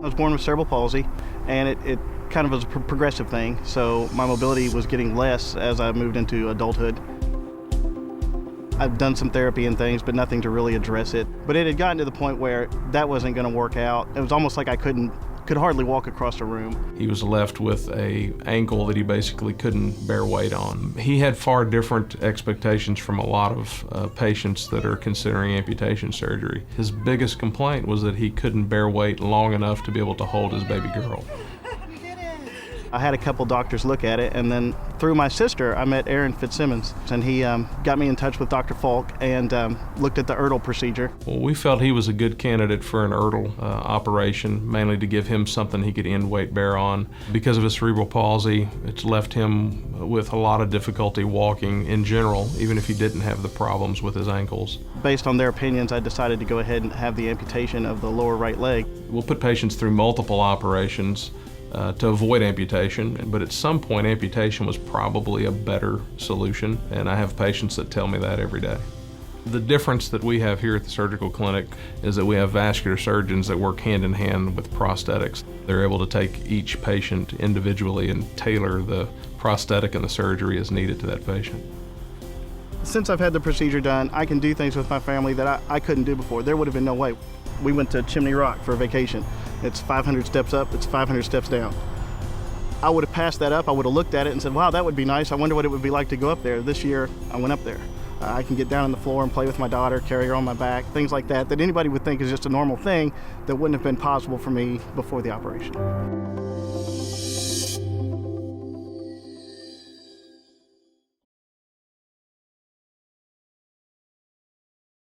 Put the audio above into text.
I was born with cerebral palsy, and it kind of was a progressive thing, so my mobility was getting less as I moved into adulthood. I've done some therapy and things, but nothing to really address it. But it had gotten to the point where that wasn't going to work out. It was almost like I could hardly walk across a room. He was left with an ankle that he basically couldn't bear weight on. He had far different expectations from a lot of patients that are considering amputation surgery. His biggest complaint was that he couldn't bear weight long enough to be able to hold his baby girl. I had a couple doctors look at it, and then through my sister, I met Aaron Fitzsimmons, and he got me in touch with Dr. Faulk and looked at the ERTL procedure. Well, we felt he was a good candidate for an ERTL operation, mainly to give him something he could end weight bear on. Because of his cerebral palsy, it's left him with a lot of difficulty walking in general, even if he didn't have the problems with his ankles. Based on their opinions, I decided to go ahead and have the amputation of the lower right leg. We'll put patients through multiple operations to avoid amputation, but at some point amputation was probably a better solution, and I have patients that tell me that every day. The difference that we have here at the surgical clinic is that we have vascular surgeons that work hand in hand with prosthetics. They're able to take each patient individually and tailor the prosthetic and the surgery as needed to that patient. Since I've had the procedure done, I can do things with my family that I couldn't do before. There would have been no way. We went to Chimney Rock for a vacation. It's 500 steps up, it's 500 steps down. I would have passed that up, I would have looked at it and said, wow, that would be nice. I wonder what it would be like to go up there. This year, I went up there. I can get down on the floor and play with my daughter, carry her on my back, things like that, that anybody would think is just a normal thing that wouldn't have been possible for me before the operation.